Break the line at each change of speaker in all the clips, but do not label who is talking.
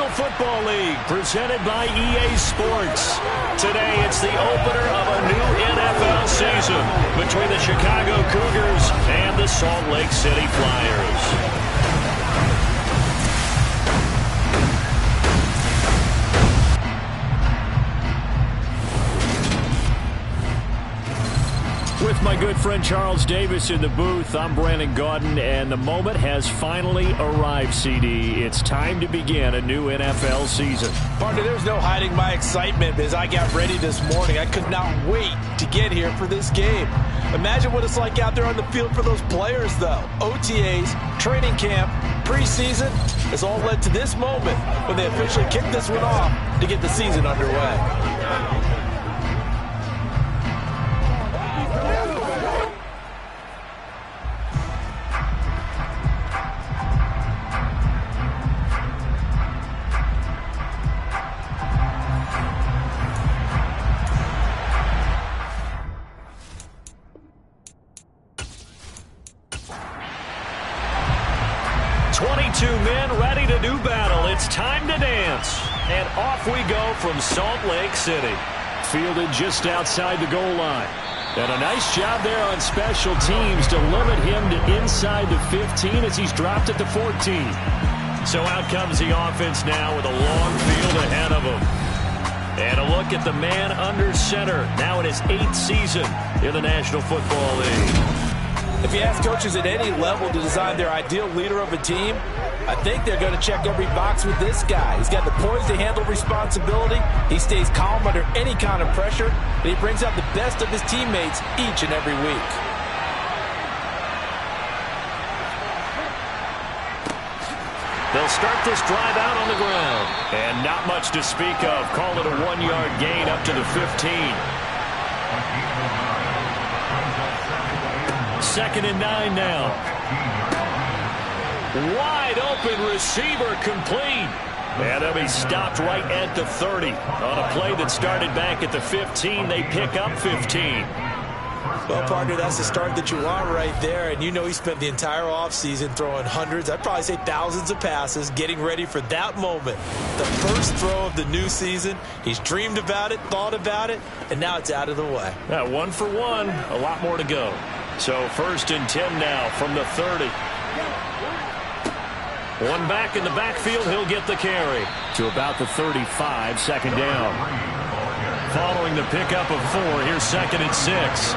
National Football League, presented by EA Sports. Today, it's the opener of a new NFL season between the Chicago Cougars and the Salt Lake City Flyers. With my good friend Charles Davis in the booth, I'm Brandon Gaudin, and the moment has finally arrived, CD. It's time to begin a new NFL season.
Partner, there's no hiding my excitement as I got ready this morning. I could not wait to get here for this game. Imagine what it's like out there on the field for those players, though. OTAs, training camp, preseason has all led to this moment when they officially kick this one off to get the season underway.
22 men ready to do battle. It's time to dance. And off we go from Salt Lake City. Fielded just outside the goal line. And a nice job there on special teams to limit him to inside the 15 as he's dropped at the 14. So out comes the offense now with a long field ahead of him. And a look at the man under center. Now in his 8th season in the National Football League.
If you ask coaches at any level to design their ideal leader of a team, I think they're going to check every box with this guy. He's got the poise to handle responsibility. He stays calm under any kind of pressure, and he brings out the best of his teammates each and every week.
They'll start this drive out on the ground. And not much to speak of. Call it a 1-yard gain up to the 15. 2nd and 9 now. Wide open receiver complete. And they'll be stopped right at the 30. On a play that started back at the 15, they pick up 15.
Well, partner, that's the start that you want right there. And you know he spent the entire offseason throwing hundreds, I'd probably say thousands of passes, getting ready for that moment. The first throw of the new season. He's dreamed about it, thought about it, and now it's out of the way.
1 for 1, a lot more to go. So 1st and 10 now from the 30. One back in the backfield, he'll get the carry. To about the 35, 2nd down. Following the pickup of 4, here's 2nd and 6.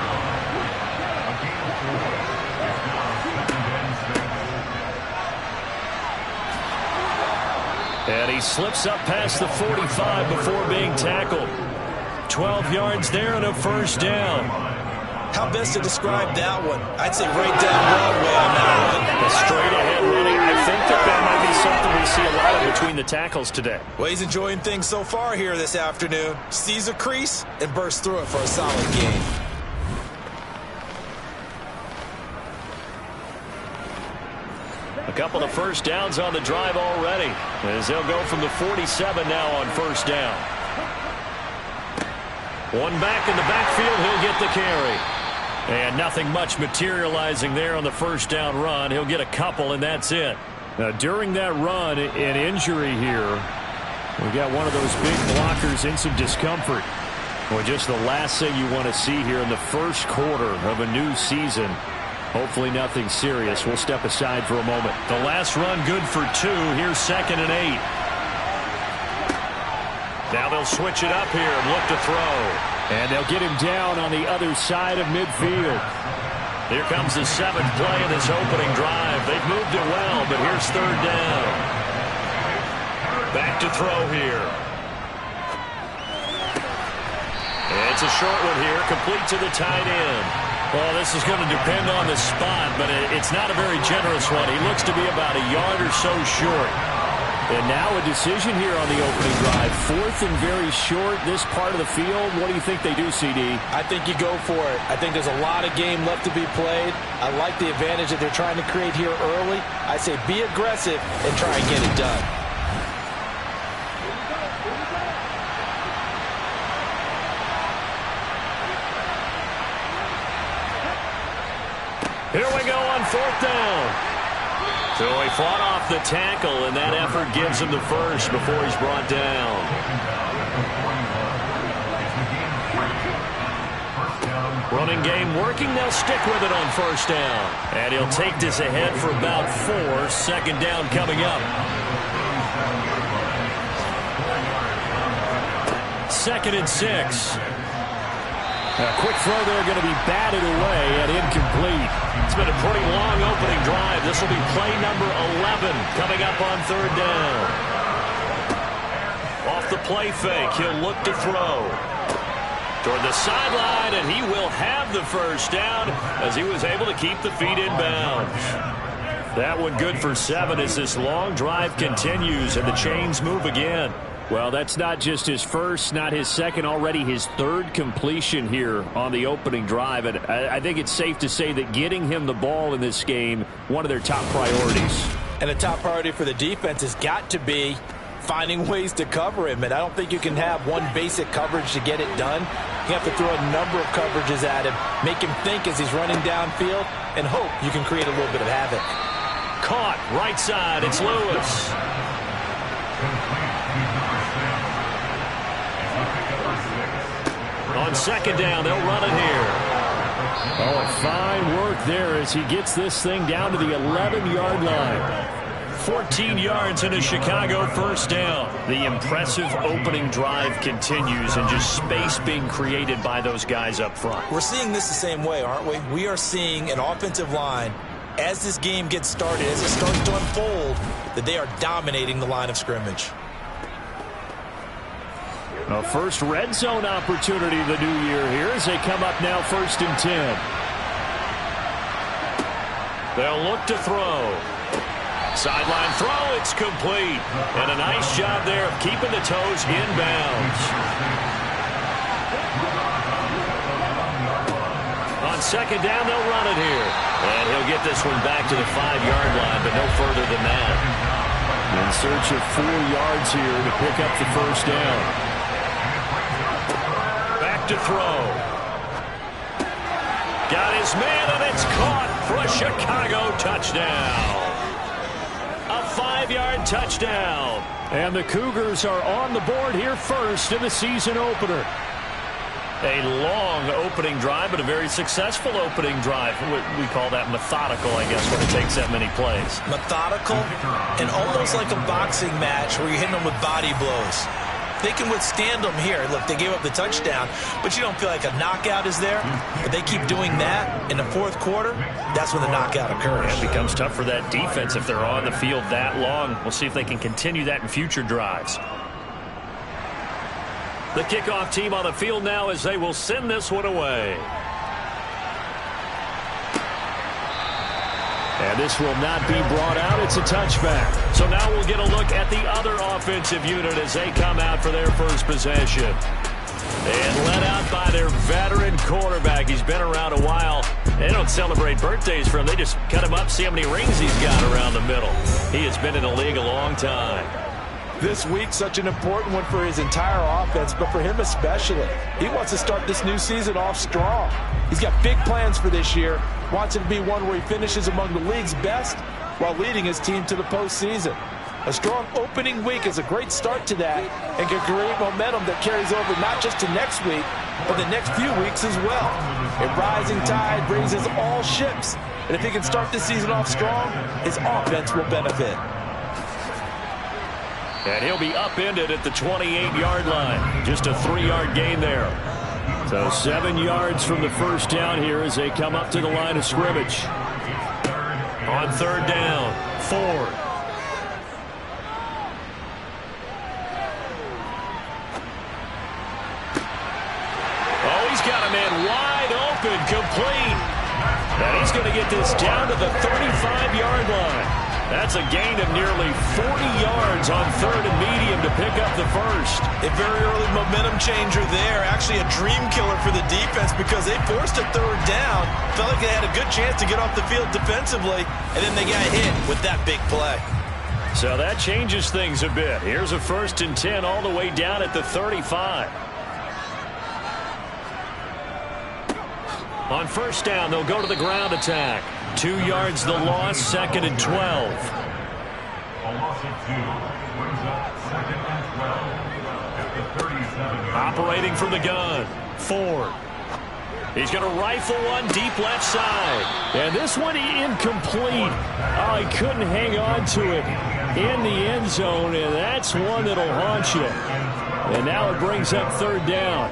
And he slips up past the 45 before being tackled. 12 yards there and a 1st down.
How best to describe that one? I'd say right down Broadway on that one.
A straight-ahead running. I think that might be something we see a lot of between the tackles today.
Well, he's enjoying things so far here this afternoon. Sees a crease and bursts through it for a solid gain.
A couple of 1st downs on the drive already, as they'll go from the 47 now on 1st down. One back in the backfield, he'll get the carry. And nothing much materializing there on the 1st down run. He'll get a couple, and that's it. Now, during that run, an injury here. We got one of those big blockers in some discomfort. Well, just the last thing you want to see here in the 1st quarter of a new season. Hopefully nothing serious. We'll step aside for a moment. The last run good for 2. Here's 2nd and 8. Now they'll switch it up here and look to throw. And they'll get him down on the other side of midfield. Here comes the 7th play of this opening drive. They've moved it well, but here's 3rd down. Back to throw here. It's a short one here, complete to the tight end. Well, this is going to depend on the spot, but it's not a very generous one. He looks to be about a yard or so short. And now a decision here on the opening drive. 4th and very short, this part of the field. What do you think they do, CD?
I think you go for it. I think there's a lot of game left to be played. I like the advantage that they're trying to create here early. I say be aggressive and try and get it done.
Here we go on 4th down. So he fought off the tackle, and that effort gives him the first before he's brought down. Running game working. They'll stick with it on first down. And he'll take this ahead for about 4. Second down coming up. Second and 6. A quick throw there going to be batted away and incomplete. It's been a pretty long opening drive. This will be play number 11 coming up on third down. Off the play fake, he'll look to throw. Toward the sideline, and he will have the first down as he was able to keep the feet in bounds. That one good for 7 as this long drive continues and the chains move again. Well, that's not just his first, not his second, already his third completion here on the opening drive. And I think it's safe to say that getting him the ball in this game, one of their top priorities.
And the top priority for the defense has got to be finding ways to cover him. And I don't think you can have one basic coverage to get it done. You have to throw a number of coverages at him, make him think as he's running downfield, and hope you can create a little bit of havoc.
Caught, right side, it's Lewis. On second down, they'll run it here. Oh, fine work there as he gets this thing down to the 11-yard line. 14 yards and a Chicago first down. The impressive opening drive continues and just space being created by those guys up front.
We're seeing this the same way, aren't we? We are seeing an offensive line, as this game gets started, as it starts to unfold, that they are dominating the line of scrimmage.
A first red zone opportunity of the new year here as they come up now 1st and 10. They'll look to throw. Sideline throw, it's complete. And a nice job there of keeping the toes in bounds. On second down, they'll run it here. And he'll get this one back to the 5-yard line, but no further than that. In search of 4 yards here to pick up the first down. To throw. Got his man, and it's caught for a Chicago touchdown. A 5-yard touchdown. And the Cougars are on the board here first in the season opener. A long opening drive, but a very successful opening drive. We call that methodical, I guess, when it takes that many plays.
Methodical and almost like a boxing match where you're hitting them with body blows. They can withstand them here. Look, they gave up the touchdown, but you don't feel like a knockout is there. But they keep doing that in the 4th quarter. That's when the knockout occurs.
It becomes tough for that defense if they're on the field that long. We'll see if they can continue that in future drives. The kickoff team on the field now as they will send this one away. And this will not be brought out. It's a touchback. So now we'll get a look at the other offensive unit as they come out for their first possession. And led out by their veteran quarterback. He's been around a while. They don't celebrate birthdays for him. They just cut him up, see how many rings he's got around the middle. He has been in the league a long time.
This week, such an important one for his entire offense, but for him especially. He wants to start this new season off strong. He's got big plans for this year. Wants it to be one where he finishes among the league's best while leading his team to the postseason. A strong opening week is a great start to that and can create momentum that carries over not just to next week, but the next few weeks as well. A rising tide raises all ships, and if he can start this season off strong, his offense will benefit.
And he'll be upended at the 28-yard line. Just a 3-yard gain there. So 7 yards from the first down here as they come up to the line of scrimmage. On third down, Ford. Oh, he's got a man wide open, complete. And he's going to get this down to the 35-yard line. That's a gain of nearly 40 yards on third and medium to pick up the first.
A very early momentum changer there. Actually a dream killer for the defense because they forced a third down. Felt like they had a good chance to get off the field defensively, and then they got hit with that big play.
So that changes things a bit. Here's a 1st and 10 all the way down at the 35. On first down, they'll go to the ground attack. 2 yards the loss, 2nd and 12.
A loss of 2 brings up 2nd and 12 at the 37.
Operating from the gun, Ford. He's going to rifle one deep left side. And this one incomplete. Oh, he couldn't hang on to it in the end zone, and that's one that'll haunt you. And now it brings up 3rd down.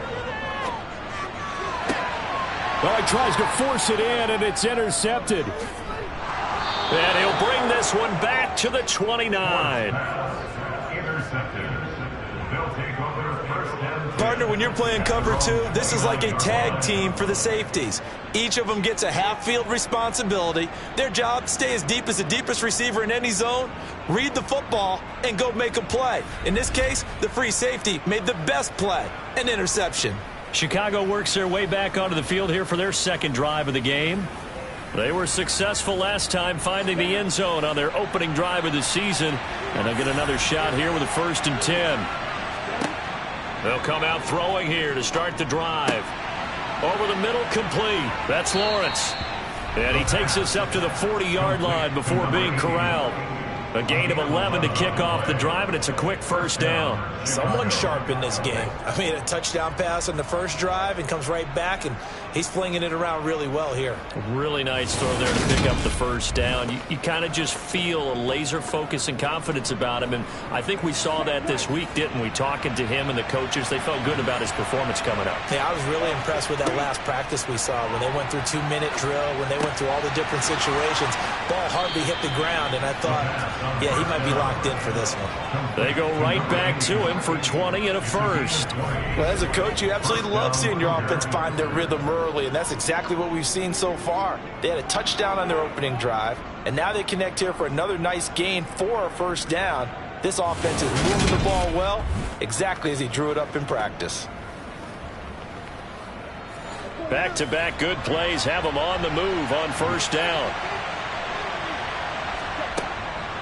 Well, he tries to force it in, and it's intercepted. And he'll bring this one back to the 29.
Intercepted. They'll take over first and 10.
Partner, when you're playing cover 2, this is like a tag team for the safeties. Each of them gets a half-field responsibility. Their job, stay as deep as the deepest receiver in any zone, read the football, and go make a play. In this case, the free safety made the best play, an interception.
Chicago works their way back onto the field here for their 2nd drive of the game. They were successful last time finding the end zone on their opening drive of the season, and they'll get another shot here with a 1st and 10. They'll come out throwing here to start the drive. Over the middle, complete. That's Lawrence. And he takes us up to the 40-yard line before being corralled. A gain of 11 to kick off the drive, and it's a quick 1st down.
Someone sharp in this game. I mean, a touchdown pass on the first drive and comes right back, and he's flinging it around really well here.
Really nice throw there to pick up the 1st down. You kind of just feel a laser focus and confidence about him, and I think we saw that this week, didn't we? Talking to him and the coaches, they felt good about his performance coming up.
Yeah, I was really impressed with that last practice we saw when they went through 2-minute drill, when they went through all the different situations. Ball hardly hit the ground, and I thought, yeah, he might be locked in for this one.
They go right back to him for 20 and a 1st.
Well, as a coach, you absolutely love seeing your offense find their rhythm early, and that's exactly what we've seen so far. They had a touchdown on their opening drive, and now they connect here for another nice gain for a 1st down. This offense is moving the ball well, exactly as he drew it up in practice.
Back-to-back good plays have him on the move on 1st down.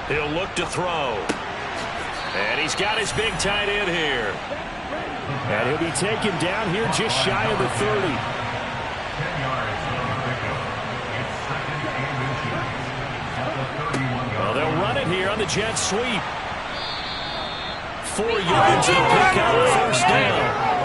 He'll look to throw. And he's got his big tight end here. And he'll be taken down here just shy of the 30.
10 yards on the pickup. It's 2nd and 2 at the 31-yard.
Well, they'll run it here on the jet sweep. 4 yards to pick up 1st down.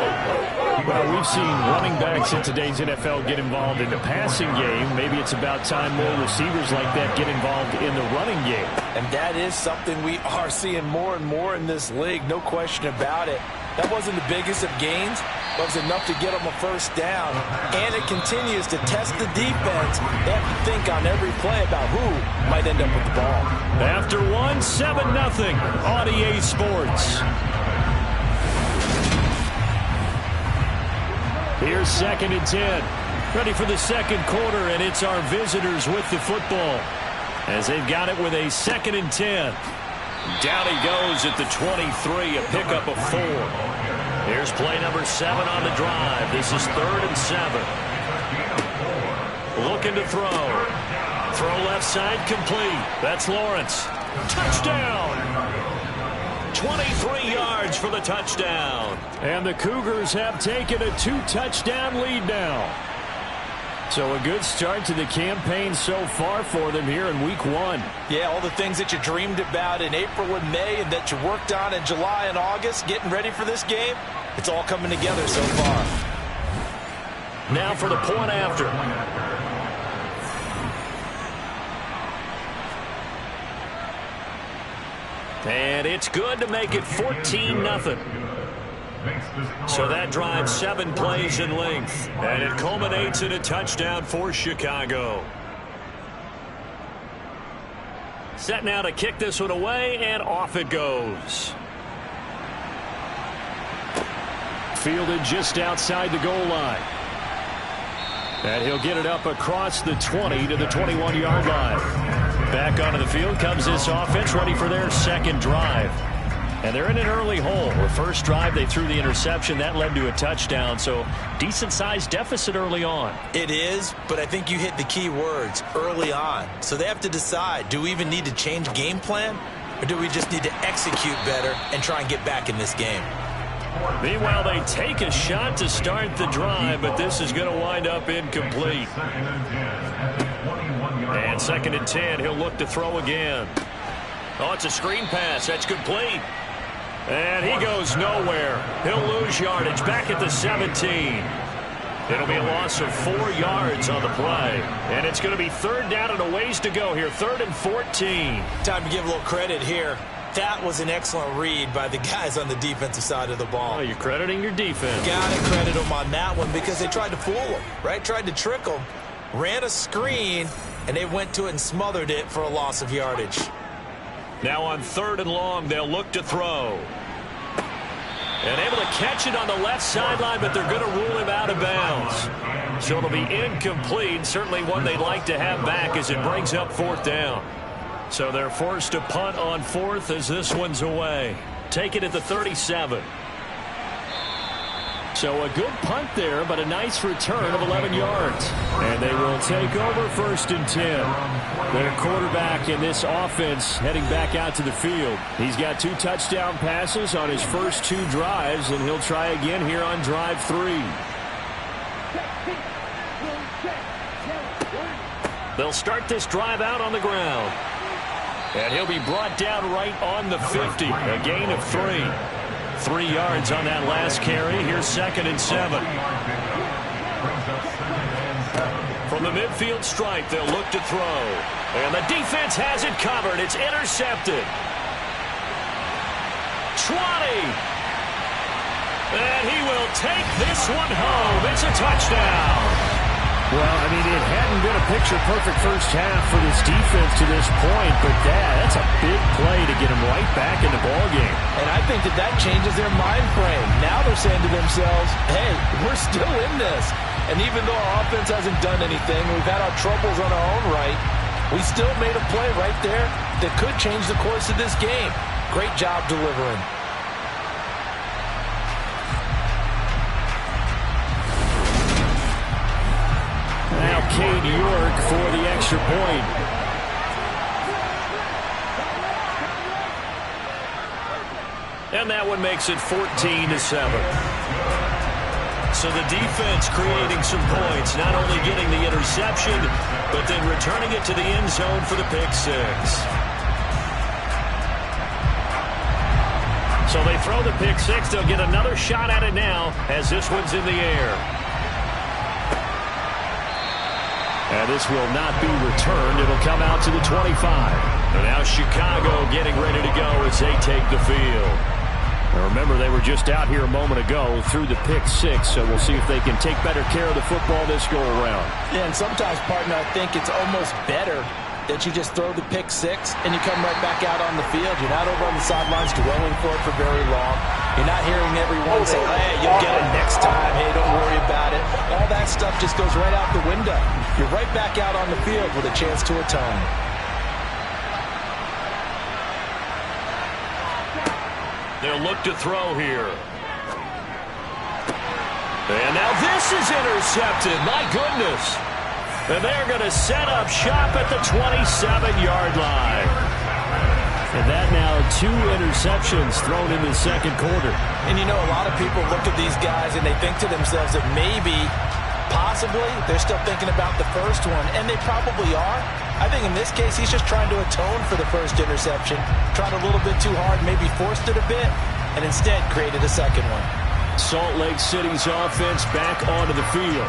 Well, we've seen running backs in today's NFL get involved in the passing game. Maybe it's about time more receivers like that get involved in the running game.
And that is something we are seeing more and more in this league, no question about it. That wasn't the biggest of gains, but it was enough to get them a 1st down. And it continues to test the defense. They have to think on every play about who might end up with the ball.
After 7-0 on EA Sports. Here's 2nd and 10. Ready for the 2nd quarter, and it's our visitors with the football as they've got it with a 2nd and 10. Down he goes at the 23, a pickup of 4. Here's play number 7 on the drive. This is 3rd and 7. Looking to throw. Throw left side complete. That's Lawrence. Touchdown! 23 yards for the touchdown. And the Cougars have taken a 2-touchdown lead now. So a good start to the campaign so far for them here in week 1.
Yeah, all the things that you dreamed about in April and May and that you worked on in July and August, getting ready for this game, it's all coming together so far.
Now for the point after. And it's good to make it 14-0. So that drives 7 plays in length. And it culminates in a touchdown for Chicago. Set now to kick this one away, and off it goes. Fielded just outside the goal line. And he'll get it up across the 20 to the 21-yard line. Back onto the field comes this offense, ready for their 2nd drive. And they're in an early hole. The first drive, they threw the interception. That led to a touchdown, so decent-sized deficit early on.
It is, but I think you hit the key words, early on. So they have to decide, do we even need to change game plan, or do we just need to execute better and try and get back in this game?
Meanwhile, they take a shot to start the drive, but this is going to wind up incomplete. And 2nd and 10, he'll look to throw again. Oh, it's a screen pass. That's complete. And he goes nowhere. He'll lose yardage back at the 17. It'll be a loss of 4 yards on the play. And it's going to be 3rd down and a ways to go here. 3rd and 14.
Time to give a little credit here. That was an excellent read by the guys on the defensive side of the ball.
Oh, you're crediting your defense.
Got to credit them on that one because they tried to fool them, right? Tried to trick them. Ran a screen, and they went to it and smothered it for a loss of yardage.
Now on 3rd and long, they'll look to throw. And able to catch it on the left sideline, but they're going to rule him out of bounds. So it'll be incomplete. Certainly one they'd like to have back as it brings up 4th down. So they're forced to punt on 4th as this one's away. Take it at the 37. So a good punt there, but a nice return of 11 yards. And they will take over 1st and 10. Their quarterback in this offense heading back out to the field. He's got 2 touchdown passes on his first 2 drives, and he'll try again here on drive 3. They'll start this drive out on the ground. And he'll be brought down right on the 50. A gain of 3. 3 yards on that last carry. Here's 2nd and 7. From the midfield stripe, they'll look to throw. And the defense has it covered. It's intercepted. 20. And he will take this one home. It's a touchdown. Well, I mean, it hadn't been a picture-perfect first half for this defense to this point, but that's a big play to get them right back in the ballgame.
And I think that changes their mind frame. Now they're saying to themselves, hey, we're still in this. And even though our offense hasn't done anything, we've had our troubles on our own right, we still made a play right there that could change the course of this game. Great job delivering.
Now Cade York for the extra point. And that one makes it 14-7. So the defense creating some points, not only getting the interception, but then returning it to the end zone for the pick 6. So they throw the pick 6. They'll get another shot at it now as this one's in the air. And this will not be returned. It'll come out to the 25. And now Chicago getting ready to go as they take the field. Now remember, they were just out here a moment ago through the pick 6, so we'll see if they can take better care of the football this go-around.
Yeah, and sometimes, partner, I think it's almost better that you just throw the pick 6 and you come right back out on the field. You're not over on the sidelines dwelling for it for very long. You're not hearing everyone say, hey, you'll get it next time. Hey, don't worry about it. All that stuff just goes right out the window. You're right back out on the field with a chance to atone.
They'll look to throw here. And now this is intercepted. My goodness. And they're going to set up shop at the 27-yard line. And that now 2 interceptions thrown in the second quarter.
And you know, a lot of people look at these guys and they think to themselves that maybe, possibly, they're still thinking about the first one. And they probably are. I think in this case, he's just trying to atone for the first interception. Tried a little bit too hard, maybe forced it a bit, and instead created a second one.
Salt Lake City's offense back onto the field.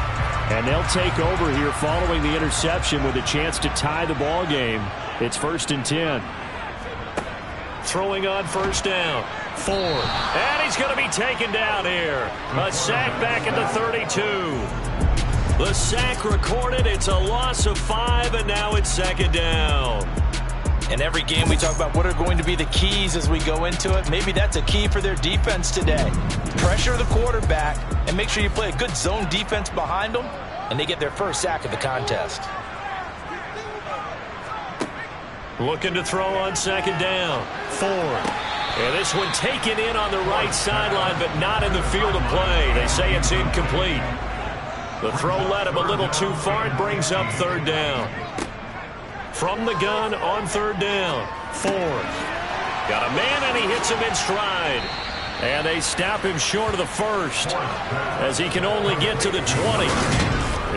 And they'll take over here following the interception with a chance to tie the ball game. It's 1st and 10. Throwing on 1st down. Ford. And he's going to be taken down here. A sack back at the 32. The sack recorded. It's a loss of 5, and now it's 2nd down.
In every game we talk about what are going to be the keys as we go into it. Maybe that's a key for their defense today. Pressure the quarterback and make sure you play a good zone defense behind them, and they get their first sack of the contest.
Looking to throw on 2nd down. Ford. And this one taken in on the right sideline, but not in the field of play. They say it's incomplete. The throw led him a little too far. It brings up 3rd down. From the gun on 3rd down. Ford. Got a man, and he hits him in stride. And they stop him short of the 1st as he can only get to the 20.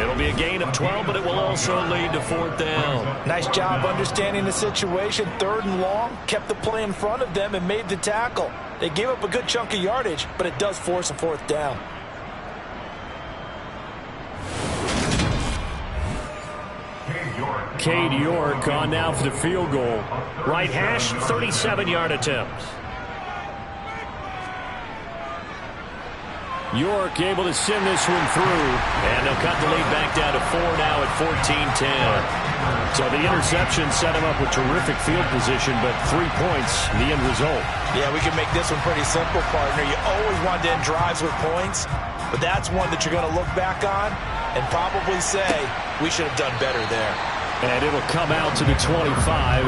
It'll be a gain of 12, but it will also lead to 4th down.
Nice job understanding the situation. 3rd and long, kept the play in front of them and made the tackle. They gave up a good chunk of yardage, but it does force a 4th down.
Cade York on now for the field goal. Right hash, 37-yard attempt. York able to send this one through, and they'll cut the lead back down to 4 now at 14-10. So the interception set him up with terrific field position, but 3 points, the end result.
Yeah, we can make this one pretty simple, partner. You always want to end drives with points, but that's one that you're going to look back on and probably say, we should have done better there.
And it'll come out to the 25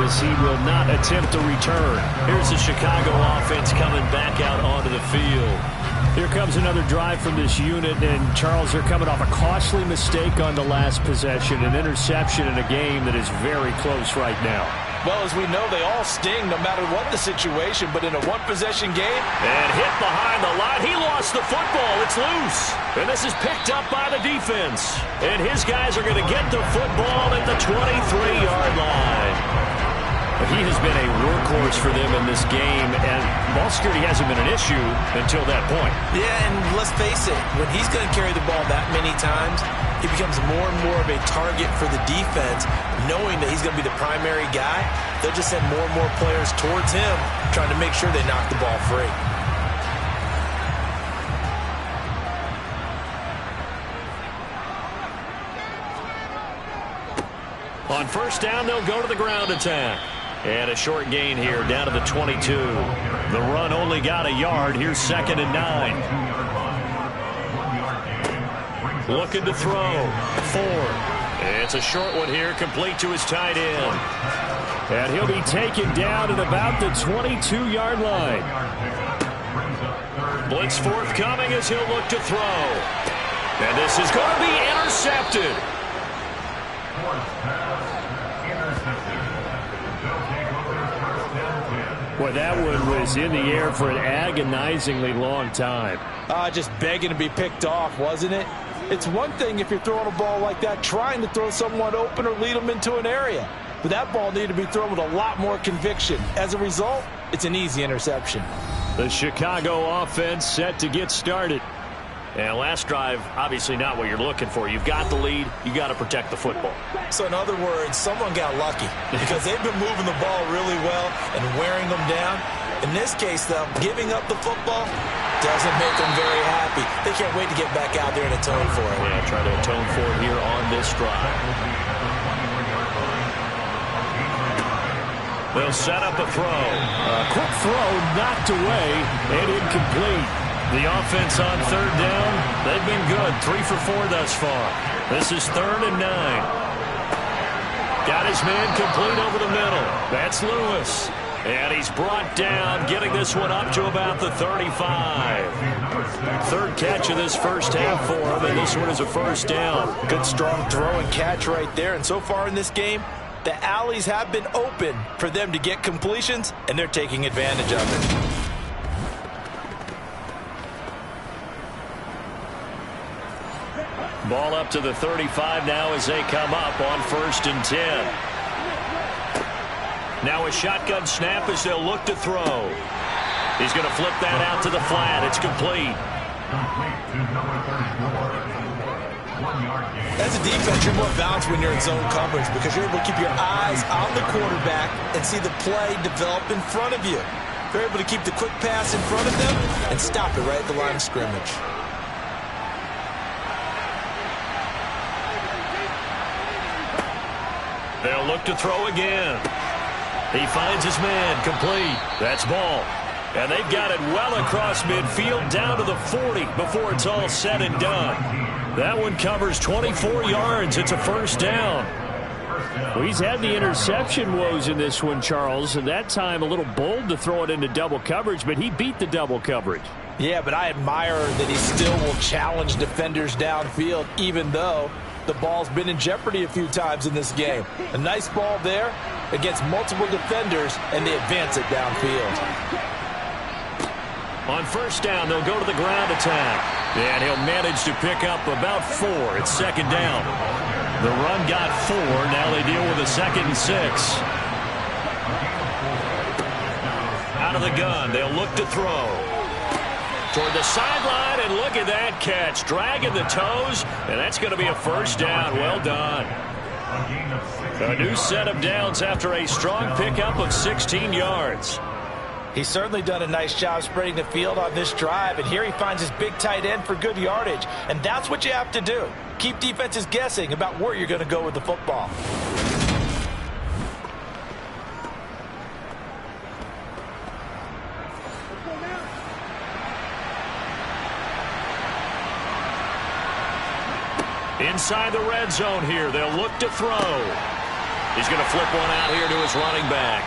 as he will not attempt to return. Here's the Chicago offense coming back out onto the field. Here comes another drive from this unit, and Charles, they're coming off a costly mistake on the last possession, an interception in a game that is very close right now.
Well, as we know, they all sting no matter what the situation, but in a one-possession game.
And hit behind the line. He lost the football. It's loose. And this is picked up by the defense. And his guys are going to get the football at the 23-yard line. He has been a workhorse for them in this game, and ball security hasn't been an issue until that point.
Yeah, and let's face it, when he's going to carry the ball that many times, he becomes more and more of a target for the defense, knowing that he's going to be the primary guy. They'll just send more and more players towards him, trying to make sure they knock the ball free.
On 1st down, they'll go to the ground attack. And a short gain here down to the 22. The run only got a yard. Here's 2nd and 9. Looking to throw. 4. It's a short one here, complete to his tight end. And he'll be taken down at about the 22-yard line. Blitz forthcoming as he'll look to throw. And this is going to be intercepted. Boy, that one was in the air for an agonizingly long time.
Just begging to be picked off, wasn't it? It's one thing if you're throwing a ball like that, trying to throw someone open or lead them into an area. But that ball needed to be thrown with a lot more conviction. As a result, it's an easy interception.
The Chicago offense set to get started. And last drive, obviously not what you're looking for. You've got the lead. You got to protect the football.
So in other words, someone got lucky because they've been moving the ball really well and wearing them down. In this case, though, giving up the football doesn't make them very happy. They can't wait to get back out there and atone for it.
Yeah, try to atone for it here on this drive. They'll set up a throw. A quick throw knocked away and incomplete. The offense on 3rd down, they've been good. 3 for 4 thus far. This is 3rd and 9. Got his man complete over the middle. That's Lewis. And he's brought down, getting this one up to about the 35. 3rd catch of this first half for him, and this one is a 1st down.
Good strong throw and catch right there. And so far in this game, the alleys have been open for them to get completions, and they're taking advantage of it.
Ball up to the 35 now as they come up on 1st and 10. Now a shotgun snap as they'll look to throw. He's going to flip that out to the flat. It's complete.
As a defense, you're more balanced when you're in zone coverage because you're able to keep your eyes on the quarterback and see the play develop in front of you. You're able to keep the quick pass in front of them and stop it right at the line of scrimmage.
They'll look to throw again. He finds his man, complete. That's ball. And they've got it well across midfield down to the 40 before it's all said and done. That one covers 24 yards. It's a 1st down. Well, he's had the interception woes in this one, Charles, and that time a little bold to throw it into double coverage, but he beat the double coverage.
Yeah, but I admire that he still will challenge defenders downfield, even though the ball's been in jeopardy a few times in this game. A nice ball there against multiple defenders, and they advance it downfield.
On first down, they'll go to the ground attack. And he'll manage to pick up about 4. It's second down. The run got 4. Now they deal with a 2nd and 6. Out of the gun, they'll look to throw. Toward the sideline, and look at that catch. Dragging the toes, and that's going to be a first down. Well done. A new set of downs after a strong pickup of 16 yards.
He's certainly done a nice job spreading the field on this drive, and here he finds his big tight end for good yardage. And that's what you have to do. Keep defenses guessing about where you're going to go with the football.
Inside the red zone here, they'll look to throw. He's going to flip one out here to his running back.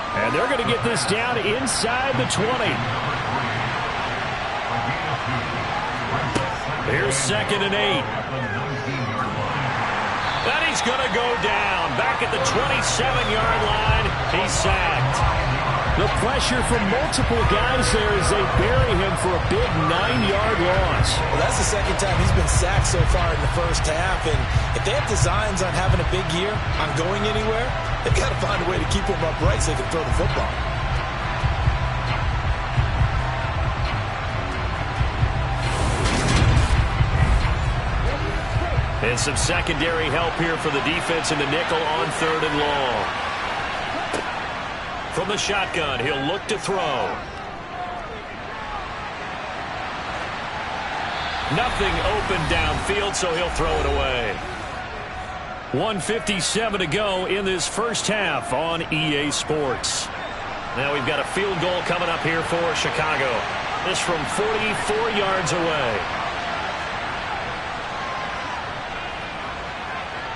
And they're going to get this down inside the 20. Here's 2nd and 8. And he's going to go down. Back at the 27-yard line, he's sacked. The pressure from multiple guys there as they bury him for a big 9-yard loss.
Well, that's the second time he's been sacked so far in the first half. And if they have designs on having a big year, on going anywhere, they've got to find a way to keep him upright so they can throw the football.
And some secondary help here for the defense in the nickel on 3rd and long. From the shotgun, he'll look to throw. Nothing open downfield, so he'll throw it away. 1:57 to go in this first half on EA Sports. Now we've got a field goal coming up here for Chicago. This from 44 yards away.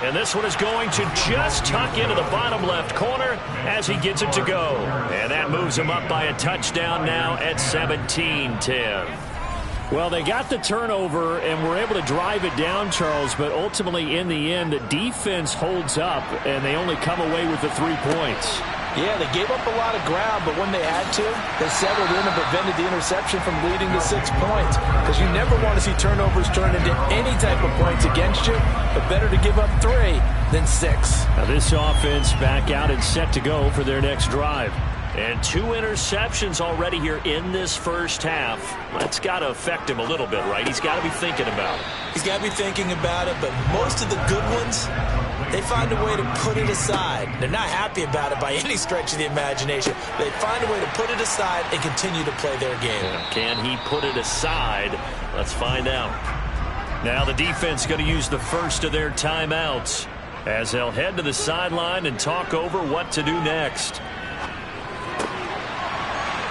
And this one is going to just tuck into the bottom left corner as he gets it to go. And that moves him up by a touchdown now at 17-10. Well, they got the turnover and were able to drive it down, Charles, but ultimately in the end, the defense holds up, and they only come away with the 3 points.
Yeah, they gave up a lot of ground, but when they had to, they settled in and prevented the interception from leading to 6 points. Because you never want to see turnovers turn into any type of points against you, but better to give up 3 than 6.
Now this offense back out and set to go for their next drive. And 2 interceptions already here in this first half. That's got to affect him a little bit, right? He's got to be thinking about it.
He's got to be thinking about it, but most of the good ones, they find a way to put it aside. They're not happy about it by any stretch of the imagination. They find a way to put it aside and continue to play their game.
Can he put it aside? Let's find out. Now the defense going to use the first of their timeouts as they'll head to the sideline and talk over what to do next.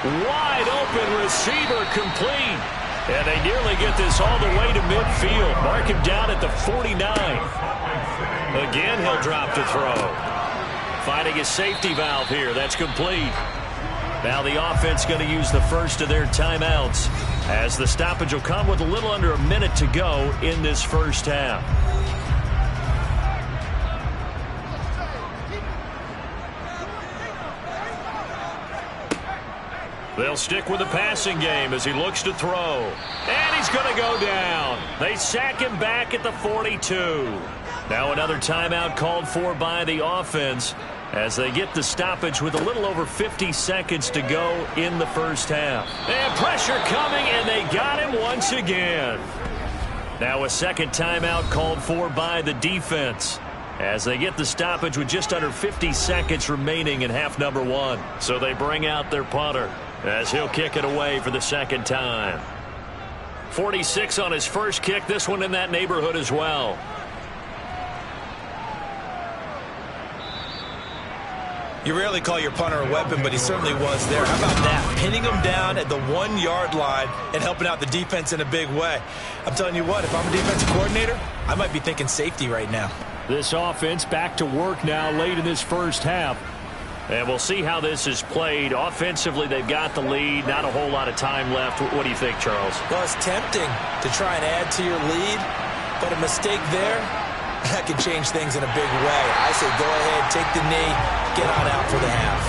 Wide open receiver complete. And they nearly get this all the way to midfield. Mark him down at the 49. Again, he'll drop to throw. Finding a safety valve here. That's complete. Now the offense going to use the first of their timeouts as the stoppage will come with a little under a minute to go in this first half. They'll stick with the passing game as he looks to throw. And he's going to go down. They sack him back at the 42. Now another timeout called for by the offense as they get the stoppage with a little over 50 seconds to go in the first half. And pressure coming, and they got him once again. Now a second timeout called for by the defense as they get the stoppage with just under 50 seconds remaining in half number 1. So they bring out their punter as he'll kick it away for the second time. 46 on his first kick, this one in that neighborhood as well.
You rarely call your punter a weapon, but he certainly was there. How about that? Pinning him down at the 1-yard line and helping out the defense in a big way. I'm telling you what, if I'm a defensive coordinator, I might be thinking safety right now.
This offense back to work now late in this first half. And we'll see how this is played. Offensively, they've got the lead. Not a whole lot of time left. What do you think, Charles?
Well, it's tempting to try and add to your lead, but a mistake there, that can change things in a big way. I say go ahead, take the knee, get on out for the half.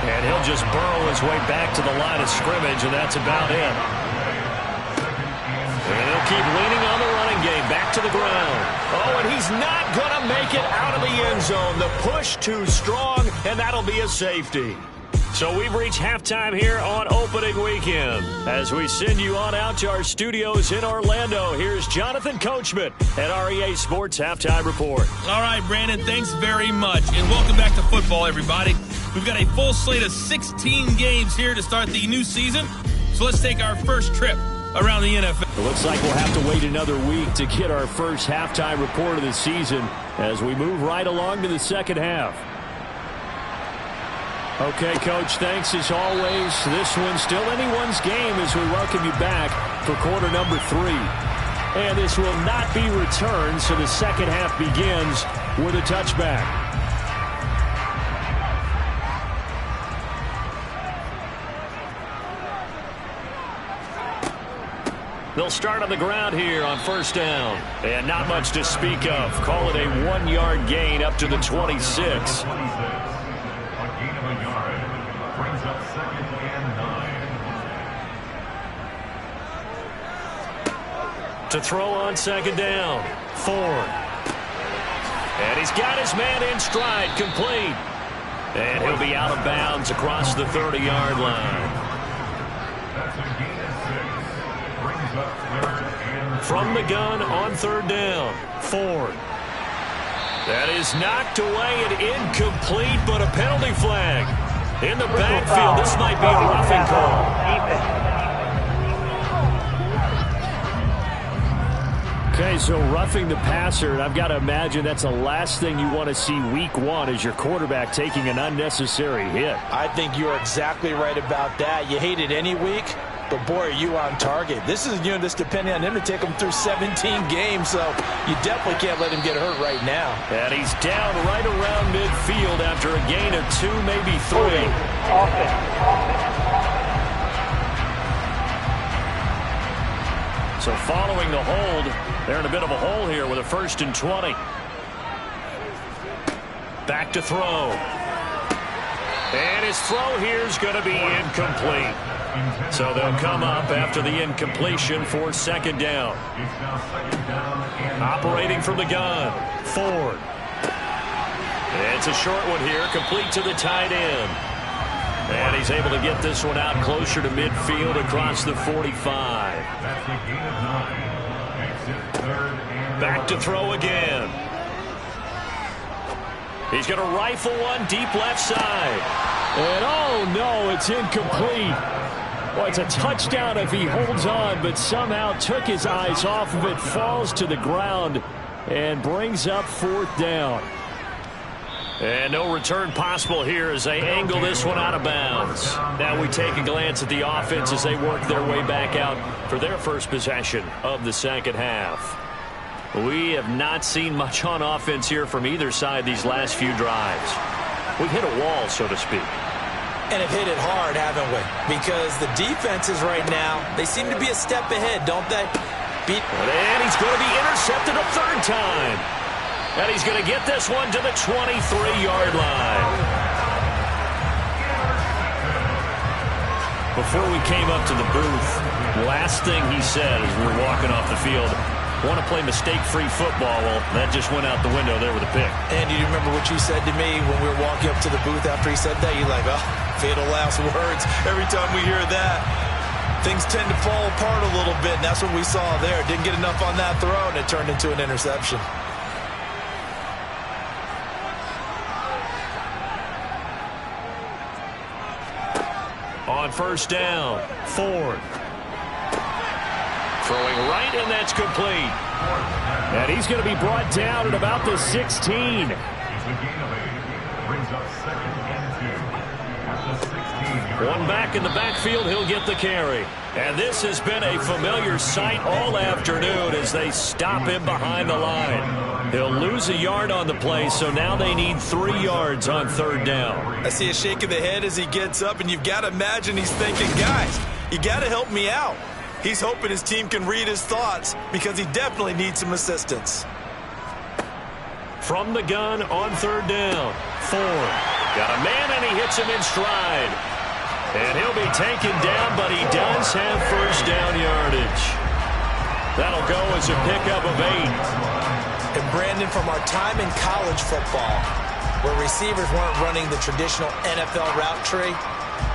And he'll just burrow his way back to the line of scrimmage, and that's about it. And he'll keep leaning on the running game, back to the ground. Oh, and he's not going to make it out of the end zone. The push too strong, and that'll be a safety. So we've reached halftime here on opening weekend. As we send you on out to our studios in Orlando, here's Jonathan Coachman at REA Sports Halftime Report.
All right, Brandon, thanks very much. And welcome back to football, everybody. We've got a full slate of 16 games here to start the new season. So let's take our first trip around the NFL.
It looks like we'll have to wait another week to get our first halftime report of the season as we move right along to the second half. Okay, Coach, thanks as always. This one's still anyone's game as we welcome you back for quarter number 3. And this will not be returned, so the second half begins with a touchback. They'll start on the ground here on first down. And not much to speak of. Call it a 1-yard gain up to the 26. To throw on second down. Ford. And he's got his man in stride, complete. And he'll be out of bounds across the 30-yard line. From the gun on third down. Ford. That is knocked away and incomplete, but a penalty flag. In the backfield, this might be a roughing call. Okay, so roughing the passer, and I've got to imagine that's the last thing you want to see week 1 as your quarterback taking an unnecessary hit.
I think you're exactly right about that. You hate it any week, but boy, are you on target. This is that's depending on him to take him through 17 games, so you definitely can't let him get hurt right now.
And he's down right around midfield after a gain of 2, maybe 3. So following the hold, they're in a bit of a hole here with a 1st and 20. Back to throw. And his throw here is going to be incomplete. So they'll come up after the incompletion for second down. Operating from the gun. Ford. It's a short one here, complete to the tight end. And he's able to get this one out closer to midfield across the 45. Back to throw again. He's going to rifle one deep left side. And oh no, it's incomplete. Well, it's a touchdown if he holds on, but somehow took his eyes off of it, falls to the ground, and brings up 4th down. And no return possible here as they angle this one out of bounds. Now we take a glance at the offense as they work their way back out for their first possession of the second half. We have not seen much on offense here from either side these last few drives. We hit a wall, so to speak.
And have hit it hard, haven't we? Because the defenses right now, they seem to be a step ahead, don't they?
And he's going to be intercepted a 3rd time. And he's going to get this one to the 23-yard line. Before we came up to the booth, last thing he said as we were walking off the field, want to play mistake-free football. Well, that just went out the window there with a pick.
And do you remember what you said to me when we were walking up to the booth after he said that? You're like, oh, fatal last words. Every time we hear that, things tend to fall apart a little bit, and that's what we saw there. Didn't get enough on that throw, and it turned into an interception.
On first down, Ford. Throwing right, and that's complete. And he's going to be brought down at about the 16. One back in the backfield, he'll get the carry. And this has been a familiar sight all afternoon as they stop him behind the line. He'll lose a yard on the play, so now they need 3 yards on third down.
I see a shake of the head as he gets up, and you've got to imagine he's thinking, guys, you got to help me out. He's hoping his team can read his thoughts because he definitely needs some assistance.
From the gun on third down, Ford. Got a man, and he hits him in stride. And he'll be taken down, but he does have first down yardage. That'll go as a pickup of 8.
And Brandon, from our time in college football, where receivers weren't running the traditional NFL route tree,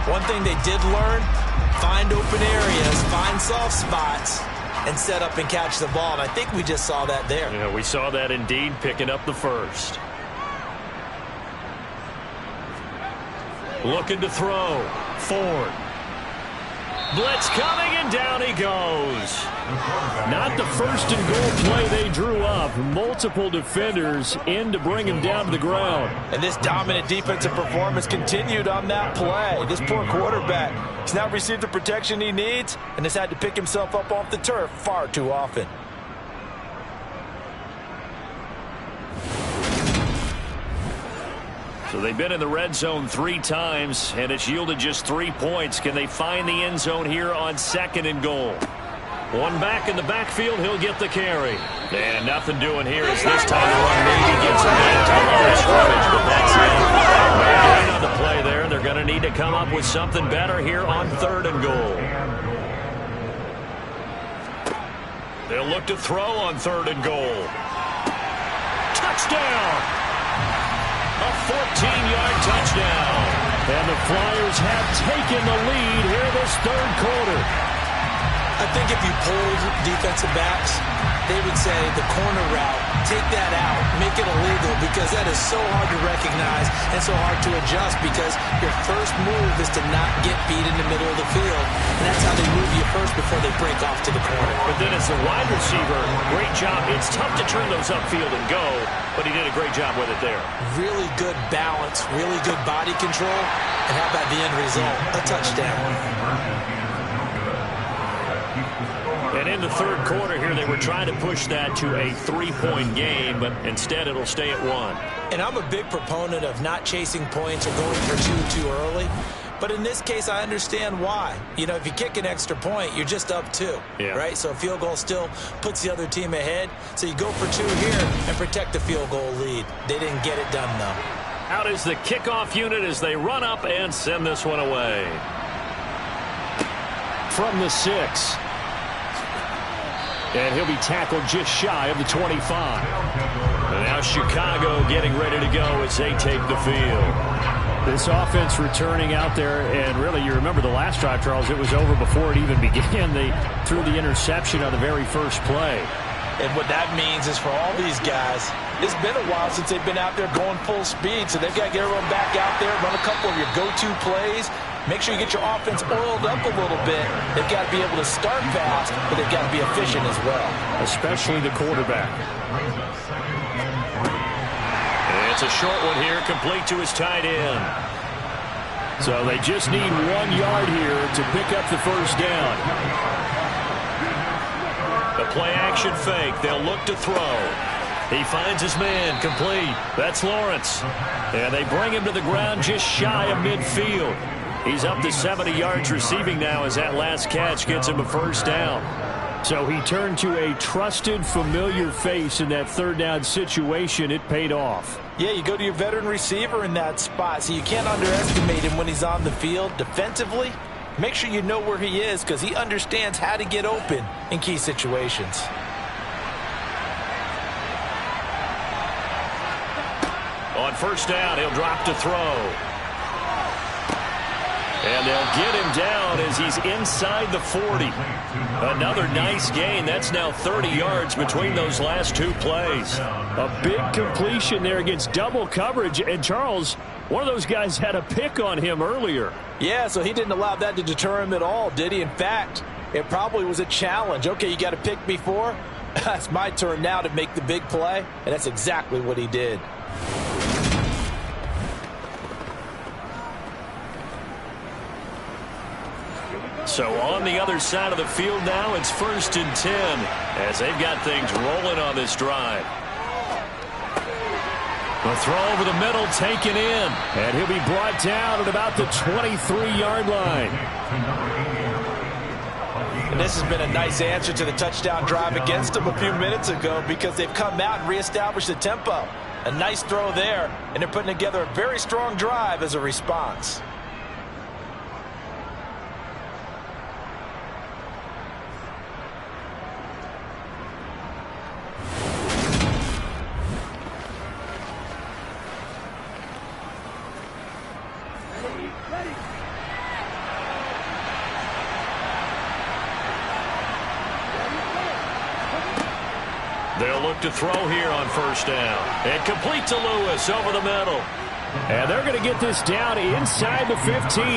one thing they did learn, find open areas, find soft spots, and set up and catch the ball. And I think we just saw that there.
Yeah, we saw that indeed, picking up the first. Looking to throw. Ford. Blitz coming, and down he goes. Not the first and goal play they drew up. Multiple defenders in to bring him down to the ground.
And this dominant defensive performance continued on that play. This poor quarterback has now received the protection he needs and has had to pick himself up off the turf far too often.
So they've been in the red zone 3 times, and it's yielded just 3 points. Can they find the end zone here on 2nd and goal? One back in the backfield, he'll get the carry. And nothing doing here as this time the run maybe gets a man to the scrimmage, but that's it. No gain on the play there. They're going to need to come up with something better here on 3rd and goal. They'll look to throw on 3rd and goal. Touchdown! A 14-yard touchdown. And the Flyers have taken the lead here this 3rd quarter.
I think if you polled defensive backs, they would say the corner route, take that out, make it illegal, because that is so hard to recognize and so hard to adjust, because your first move is to not get beat in the middle of the field. And that's how they move you first before they break off to the corner.
But then as the wide receiver, great job. It's tough to turn those upfield and go, but he did a great job with it there.
Really good balance, really good body control, and how about the end result? A touchdown.
And in the 3rd quarter here, they were trying to push that to a 3-point game, but instead it'll stay at 1.
And I'm a big proponent of not chasing points or going for 2 too early. But in this case, I understand why. You know, if you kick an extra point, you're just up 2, right? So a field goal still puts the other team ahead. So you go for 2 here and protect the field goal lead. They didn't get it done, though.
Out is the kickoff unit as they run up and send this one away. From the 6. And he'll be tackled just shy of the 25. And now Chicago getting ready to go as they take the field. This offense returning out there, and really you remember the last drive, Charles, it was over before it even began. They threw the interception on the very first play.
And what that means is for all these guys, it's been a while since they've been out there going full speed, so they've got to get everyone back out there, run a couple of your go-to plays. Make sure you get your offense oiled up a little bit. They've got to be able to start fast, but they've got to be efficient as well.
Especially the quarterback. And it's a short one here, complete to his tight end. So they just need 1 yard here to pick up the first down. The play-action fake. They'll look to throw. He finds his man, complete. That's Lawrence. And they bring him to the ground just shy of midfield. He's up to 70 yards receiving now as that last catch gets him a first down. So he turned to a trusted, familiar face in that 3rd down situation. It paid off.
Yeah, you go to your veteran receiver in that spot, so you can't underestimate him when he's on the field. Defensively, make sure you know where he is, because he understands how to get open in key situations.
On first down, he'll drop to throw. And they'll get him down as he's inside the 40. Another nice gain. That's now 30 yards between those last 2 plays. A big completion there against double coverage. And Charles, one of those guys had a pick on him earlier.
Yeah, so he didn't allow that to deter him at all, did he? In fact, it probably was a challenge. Okay, you got to pick me 4. It's my turn now to make the big play. And that's exactly what he did.
So on the other side of the field now, it's 1st and 10 as they've got things rolling on this drive. The throw over the middle taken in, and he'll be brought down at about the 23-yard line.
And this has been a nice answer to the touchdown drive against them a few minutes ago, because they've come out and reestablished the tempo. A nice throw there, and they're putting together a very strong drive as a response.
They'll look to throw here on first down. And complete to Lewis over the middle. And they're going to get this down inside the 15.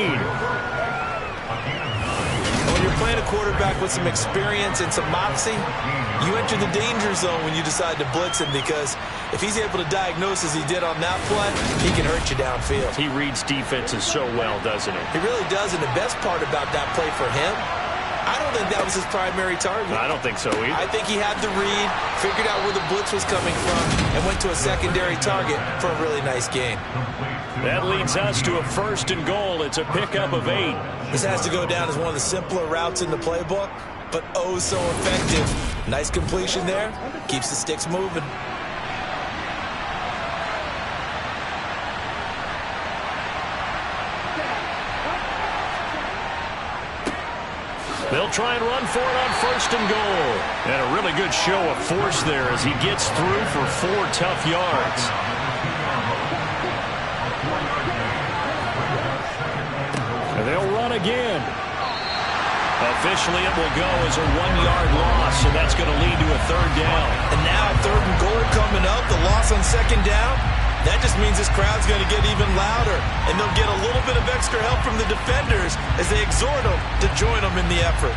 When you're playing a quarterback with some experience and some moxie, you enter the danger zone when you decide to blitz him, because if he's able to diagnose as he did on that play, he can hurt you downfield.
He reads defenses so well, doesn't he?
He really does, and the best part about that play for him, I don't think that was his primary target.
I don't think so either.
I think he had the read, figured out where the blitz was coming from, and went to a secondary target for a really nice gain.
That leads us to a 1st and goal. It's a pickup of 8.
This has to go down as one of the simpler routes in the playbook, but oh so effective. Nice completion there. Keeps the sticks moving.
They'll try and run for it on 1st and goal. And a really good show of force there as he gets through for 4 tough yards. And they'll run again. Officially, it will go as a 1-yard loss, and that's going to lead to a 3rd down.
And now 3rd and goal coming up. The loss on 2nd down. That just means this crowd's going to get even louder, and they'll get a little bit of extra help from the defenders as they exhort them to join them in the effort.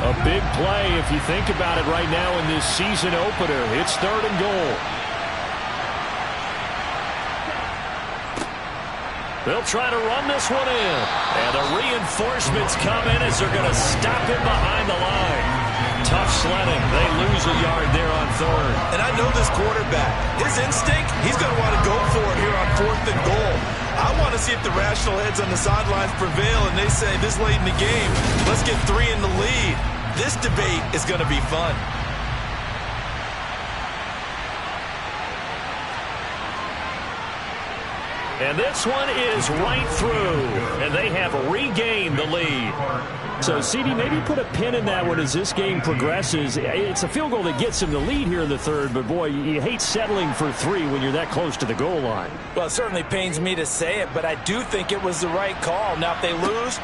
A big play if you think about it right now in this season opener. It's 3rd and goal. They'll try to run this one in. And the reinforcements come in as they're going to stop him behind the line. Tough sledding. They lose a yard there on 3rd.
And I know this quarterback. His instinct, he's going to want to go for it here on 4th and goal. I want to see if the rational heads on the sidelines prevail and they say this late in the game, let's get 3 in the lead. This debate is going to be fun.
And this one is right through. And they have regained the lead. So, CD, maybe put a pin in that one as this game progresses. It's a field goal that gets them the lead here in the 3rd, but, boy, you hate settling for 3 when you're that close to the goal line.
Well, it certainly pains me to say it, but I do think it was the right call. Now, if they lose,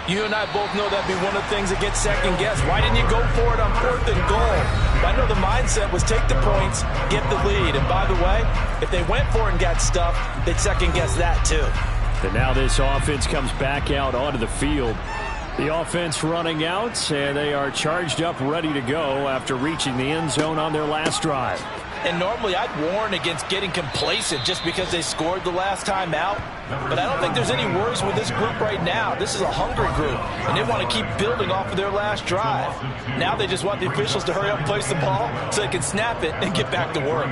you and I both know that'd be one of the things that gets second-guessed. Why didn't you go for it on 4th and goal? I know the mindset was take the points, get the lead. And, by the way, if they went for it and got stuffed, they'd second-guess that, too.
And now this offense comes back out onto the field. The offense running out, and they are charged up, ready to go after reaching the end zone on their last drive.
And normally I'd warn against getting complacent just because they scored the last time out. But I don't think there's any worries with this group right now. This is a hungry group, and they want to keep building off of their last drive. Now they just want the officials to hurry up and place the ball so they can snap it and get back to work.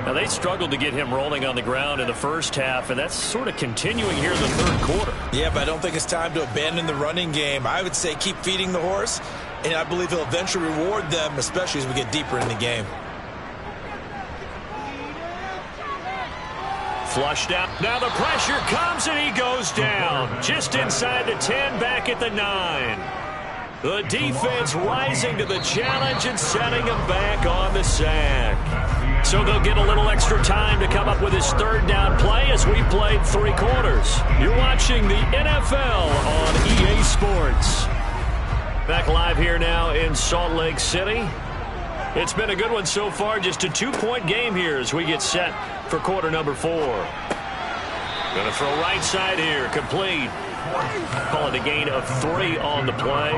Now, they struggled to get him rolling on the ground in the first half, and that's sort of continuing here in the 3rd quarter.
Yeah, but I don't think it's time to abandon the running game. I would say keep feeding the horse, and I believe he'll eventually reward them, especially as we get deeper in the game.
Flushed out. Now the pressure comes, and he goes down. Just inside the 10, back at the 9. The defense rising to the challenge and setting him back on the sack. So they'll get a little extra time to come up with his 3rd down play as we played 3 quarters. You're watching the NFL on EA Sports. Back live here now in Salt Lake City. It's been a good one so far. Just a 2-point game here as we get set for quarter number 4. Going to throw right side here. Complete. Call it a gain of 3 on the play.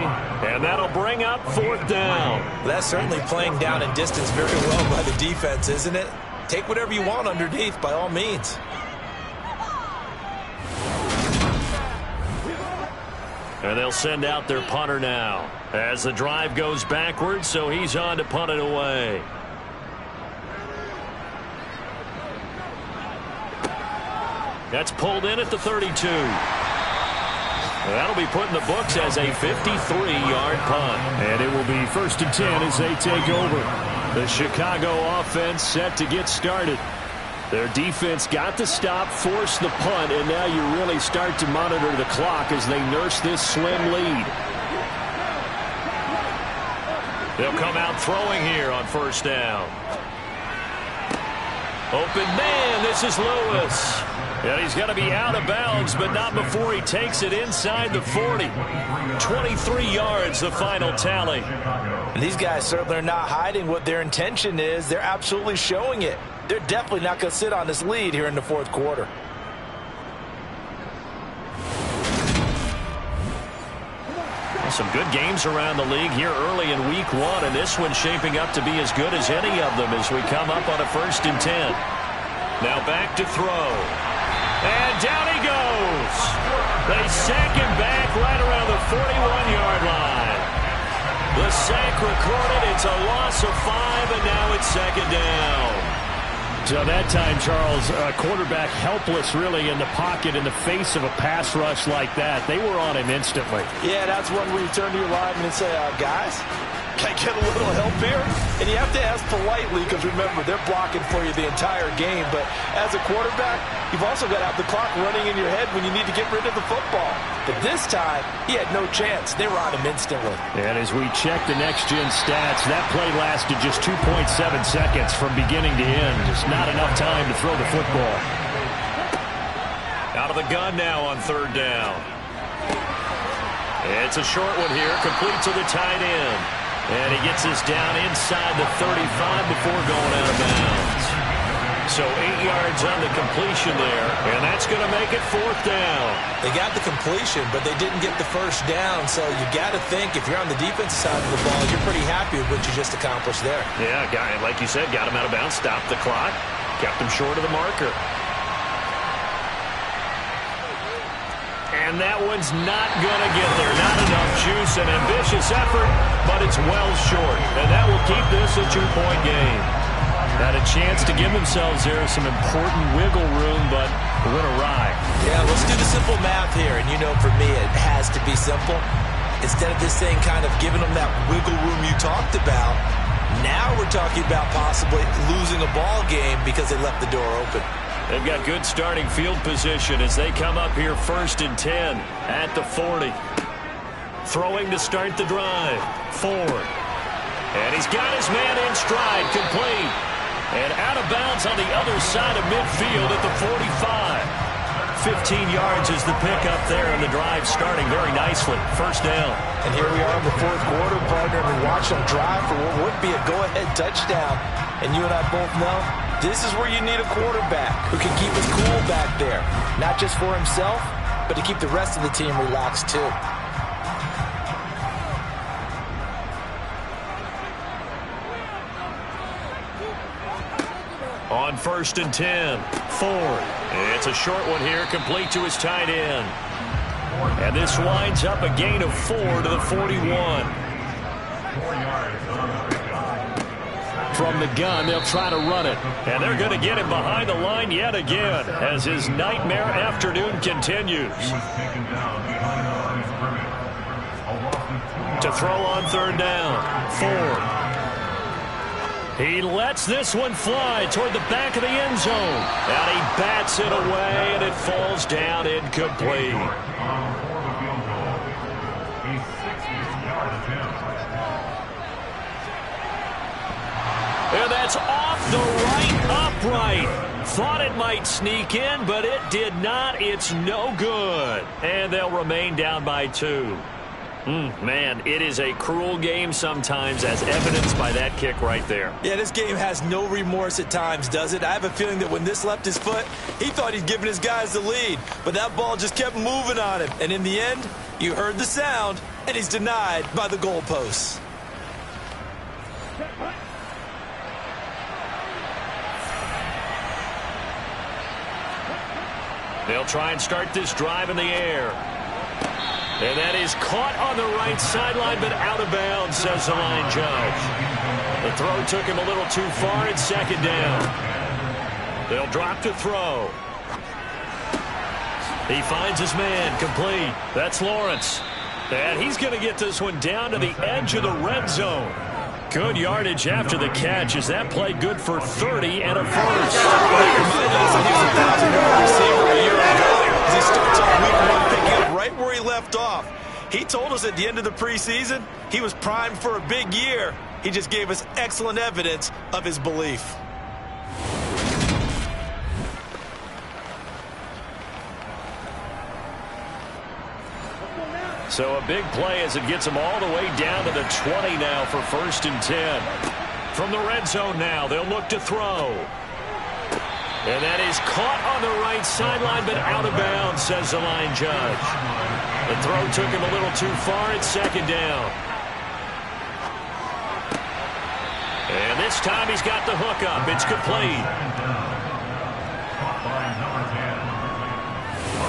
And that'll bring up 4th down.
That's certainly playing down in distance very well by the defense, isn't it? Take whatever you want underneath by all means.
And they'll send out their punter now as the drive goes backwards, so he's on to punt it away. That's pulled in at the 32. That'll be put in the books as a 53-yard punt. And it will be 1st and 10 as they take over. The Chicago offense set to get started. Their defense got the stop, forced the punt, and now you really start to monitor the clock as they nurse this slim lead. They'll come out throwing here on 1st down. Open man, this is Lewis. And he's going to be out of bounds, but not before he takes it inside the 40. 23 yards, the final tally.
And these guys certainly are not hiding what their intention is. They're absolutely showing it. They're definitely not going to sit on this lead here in the 4th quarter.
Some good games around the league here early in week 1, and this one's shaping up to be as good as any of them as we come up on a 1st and 10. Now back to throw. And down he goes. They sack him back right around the 41-yard line. The sack recorded. It's a loss of 5, and now it's 2nd down. So that time, Charles, quarterback helpless really in the pocket in the face of a pass rush like that. They were on him instantly.
Yeah, that's one where you turn to your lineman and say, guys, can I get a little help here? And you have to ask politely because, remember, they're blocking for you the entire game. But as a quarterback, you've also got to have the clock running in your head when you need to get rid of the football. But this time, he had no chance. They were on him instantly.
And as we check the next-gen stats, that play lasted just 2.7 seconds from beginning to end. Just not enough time to throw the football. Out of the gun now on 3rd down. It's a short one here, complete to the tight end. And he gets us down inside the 35 before going out of bounds. So 8 yards on the completion there, and that's going to make it 4th down.
They got the completion, but they didn't get the 1st down, so you got to think if you're on the defensive side of the ball, you're pretty happy with what you just accomplished there.
Yeah, like you said, got him out of bounds, stopped the clock, kept him short of the marker. And that one's not going to get there. Not enough juice, an ambitious effort, but it's well short. And that will keep this a 2-point game. Had a chance to give themselves there some important wiggle room, but went awry.
Yeah, let's do the simple math here. And you know, for me, it has to be simple. Instead of this thing kind of giving them that wiggle room you talked about, now we're talking about possibly losing a ball game because they left the door open.
They've got good starting field position as they come up here 1st and 10 at the 40. Throwing to start the drive. Ford. And he's got his man in stride, complete. And out of bounds on the other side of midfield at the 45. 15 yards is the pickup there, and the drive starting very nicely. 1st down.
And here we are in the 4th quarter, partner, and we watch them drive for what would be a go-ahead touchdown. And you and I both know this is where you need a quarterback who can keep his cool back there. Not just for himself, but to keep the rest of the team relaxed too.
On 1st and 10, Ford. It's a short one here, complete to his tight end. And this winds up a gain of 4 to the 41. From the gun, they'll try to run it. And they're going to get him behind the line yet again as his nightmare afternoon continues. To throw on 3rd down, Ford. He lets this one fly toward the back of the end zone. And he bats it away, and it falls down incomplete. And that's off the right upright. Thought it might sneak in, but it did not. It's no good. And they'll remain down by 2. Man, it is a cruel game sometimes, as evidenced by that kick right there.
Yeah, this game has no remorse at times, does it? I have a feeling that when this left his foot, he thought he'd given his guys the lead. But that ball just kept moving on him. And in the end, you heard the sound, and he's denied by the goalposts.
They'll try and start this drive in the air. And that is caught on the right sideline, but out of bounds, says the line judge. The throw took him a little too far. It's 2nd down. They'll drop to throw. He finds his man, complete. That's Lawrence. And he's going to get this one down to the edge of the red zone. Good yardage after the catch. Is that play good for 30 and a first?
He starts off week 1 picking up right where he left off. He told us at the end of the preseason he was primed for a big year. He just gave us excellent evidence of his belief.
So a big play as it gets him all the way down to the 20 now for 1st and 10. From the red zone now, they'll look to throw. And that is caught on the right sideline, but out of bounds, says the line judge. The throw took him a little too far. It's 2nd down. And this time he's got the hook up. It's complete.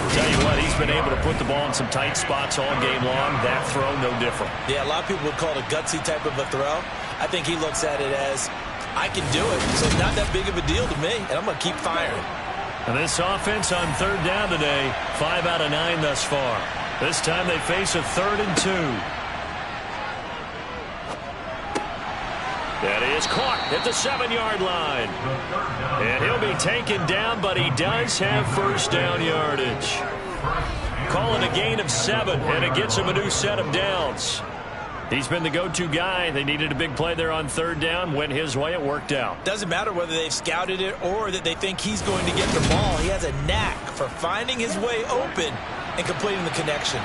Tell you what, he's been able to put the ball in some tight spots all game long. That throw, no different.
Yeah, a lot of people would call it a gutsy type of a throw. I think he looks at it as, I can do it, so it's not that big of a deal to me, and I'm going to keep firing.
And this offense on 3rd down today, 5 out of 9 thus far. This time they face a 3rd and 2. That is caught at the 7-yard line. And he'll be taken down, but he does have 1st down yardage. Call it a gain of 7, and it gets him a new set of downs. He's been the go-to guy. They needed a big play there on 3rd down. Went his way. It worked out.
Doesn't matter whether they've scouted it or that they think he's going to get the ball. He has a knack for finding his way open and completing the connection.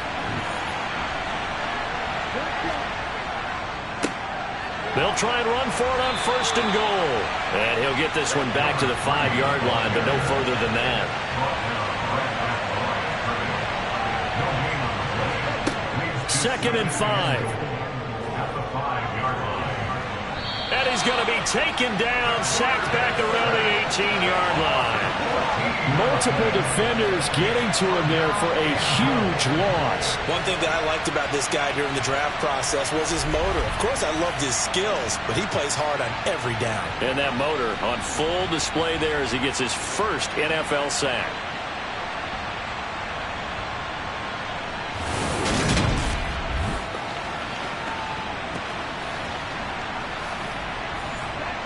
They'll try and run for it on 1st and goal. And he'll get this one back to the 5-yard line, but no further than that. 2nd and 5. And he's going to be taken down, sacked back around the 18-yard line. Multiple defenders getting to him there for a huge loss.
One thing that I liked about this guy during the draft process was his motor. Of course, I loved his skills, but he plays hard on every down.
And that motor on full display there as he gets his first NFL sack.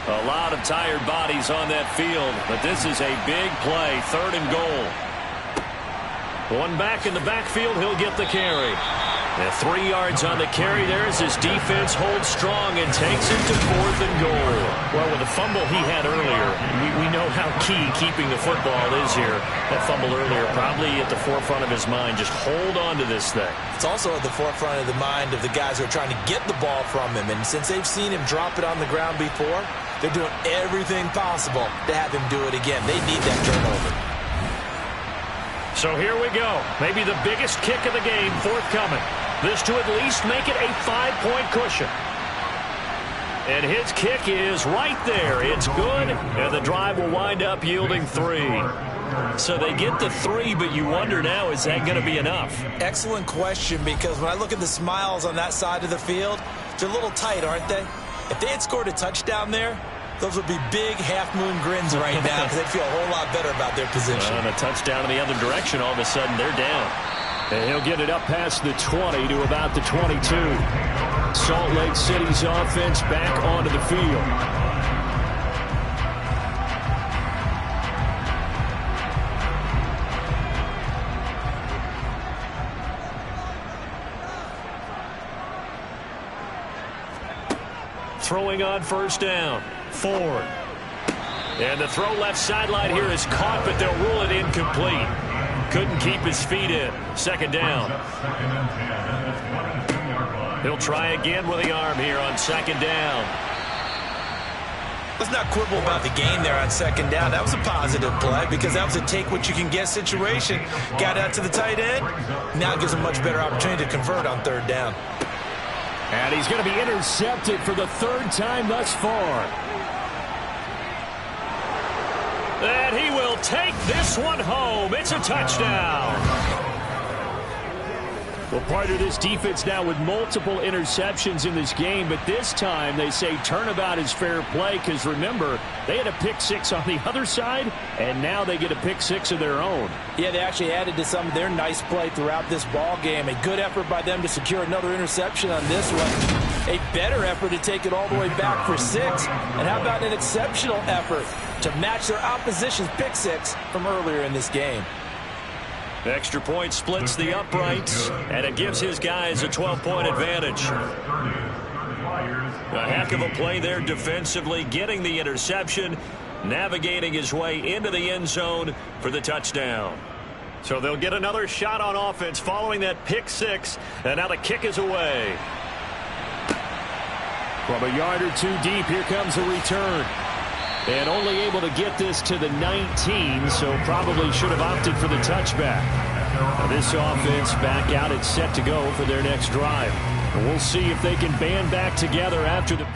A lot of tired bodies on that field, but this is a big play, 3rd and goal. One back in the backfield, he'll get the carry. And 3 yards on the carry there as his defense holds strong and takes it to 4th and goal. Well, with the fumble he had earlier, we know how key keeping the football is here. That fumble earlier probably at the forefront of his mind. Just hold on to this thing.
It's also at the forefront of the mind of the guys who are trying to get the ball from him. And since they've seen him drop it on the ground before, they're doing everything possible to have him do it again. They need that turnover.
So here we go. Maybe the biggest kick of the game forthcoming. This to at least make it a 5-point cushion. And his kick is right there. It's good, and the drive will wind up yielding 3. So they get the 3, but you wonder now, is that going to be enough?
Excellent question, because when I look at the smiles on that side of the field, they're a little tight, aren't they? If they had scored a touchdown there, those would be big half-moon grins right now because they'd feel a whole lot better about their position.
And a touchdown in the other direction, all of a sudden they're down. And he'll get it up past the 20 to about the 22. Salt Lake City's offense back onto the field. Throwing on 1st down. Ford. And the throw left sideline here is caught, but they'll rule it incomplete. Couldn't keep his feet in. 2nd down. He'll try again with the arm here on 2nd down.
Let's not quibble about the gain there on 2nd down. That was a positive play because that was a take-what-you-can-get situation. Got out to the tight end. Now it gives him a much better opportunity to convert on 3rd down.
And he's going to be intercepted for the 3rd time thus far. And he will take this one home. It's a touchdown. Well, part of this defense now with multiple interceptions in this game, but this time they say turnabout is fair play because, remember, they had a pick six on the other side, and now they get a pick six of their own.
Yeah, they actually added to some of their nice play throughout this ball game. A good effort by them to secure another interception on this one. A better effort to take it all the way back for 6. And how about an exceptional effort to match their opposition's pick six from earlier in this game?
Extra point splits the uprights, and it gives his guys a 12-point advantage. A heck of a play there defensively, getting the interception, navigating his way into the end zone for the touchdown. So they'll get another shot on offense following that pick six, and now the kick is away. From a yard or two deep, here comes a return. And only able to get this to the 19, so probably should have opted for the touchback. Now this offense back out. It's set to go for their next drive. And we'll see if they can band back together after the...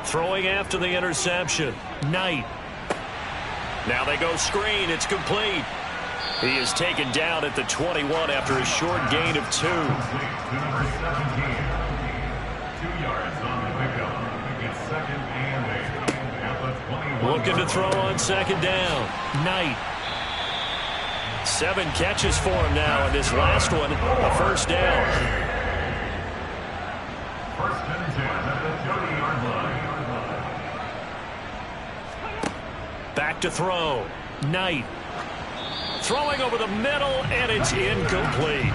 Throwing after the interception. Knight. Now they go screen. It's complete. He is taken down at the 21 after a short gain of 2. Looking to throw on second down. Knight. 7 catches for him now, and this last one, a first down.
First and 10 at the 30-yard line.
Back to throw. Knight. Throwing over the middle, and it's incomplete.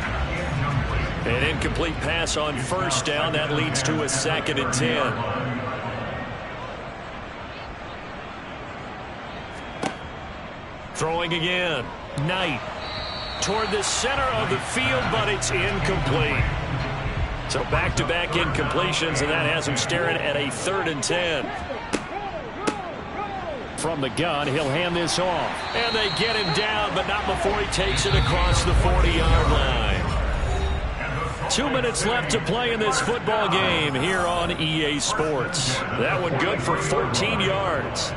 An incomplete pass on first down. That leads to a 2nd and 10. Throwing again. Knight. Toward the center of the field, but it's incomplete. So back-to-back incompletions, and that has him staring at a 3rd and 10. From the gun, he'll hand this off. And they get him down, but not before he takes it across the 40-yard line. 2 minutes left to play in this football game here on EA Sports. That one good for 14 yards.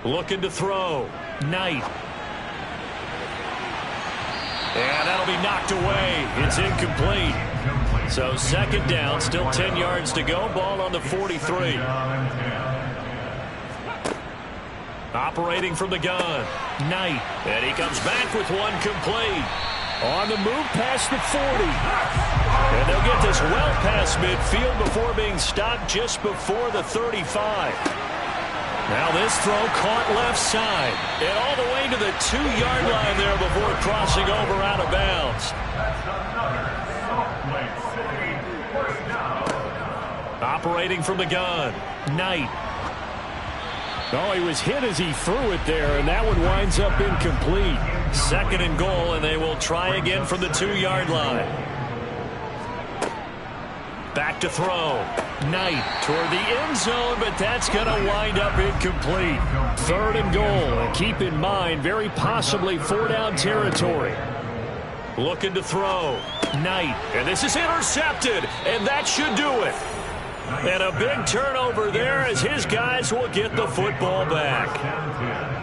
Looking to throw. Knight. And that'll be knocked away. It's incomplete. So 2nd down, still 10 yards to go. Ball on the 43. Operating from the gun. Knight. And he comes back with one complete. On the move past the 40. And they'll get this well past midfield before being stopped just before the 35. Now this throw caught left side. And all the way to the 2-yard line there before crossing over out of bounds. Operating from the gun. Knight. Oh, he was hit as he threw it there, and that one winds up incomplete. 2nd and goal, and they will try again from the 2-yard line. Back to throw. Knight toward the end zone, but that's going to wind up incomplete. 3rd and goal, and keep in mind, very possibly 4-down territory. Looking to throw. Knight, and this is intercepted, and that should do it. And a big turnover there as his guys will get the football back.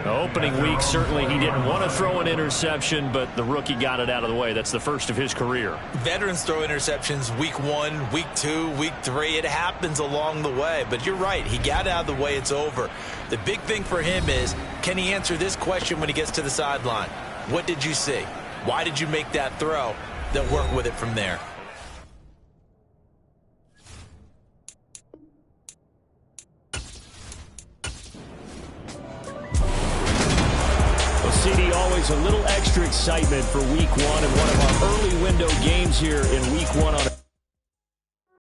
Opening week, certainly he didn't want to throw an interception, but the rookie got it out of the way. That's the first of his career.
Veterans throw interceptions week 1, week 2, week 3. It happens along the way. But you're right. He got out of the way. It's over. The big thing for him is, can he answer this question when he gets to the sideline? What did you see? Why did you make that throw? They'll work with it from there.
CD, always a little extra excitement for week 1 and one of our early window games here in week 1 on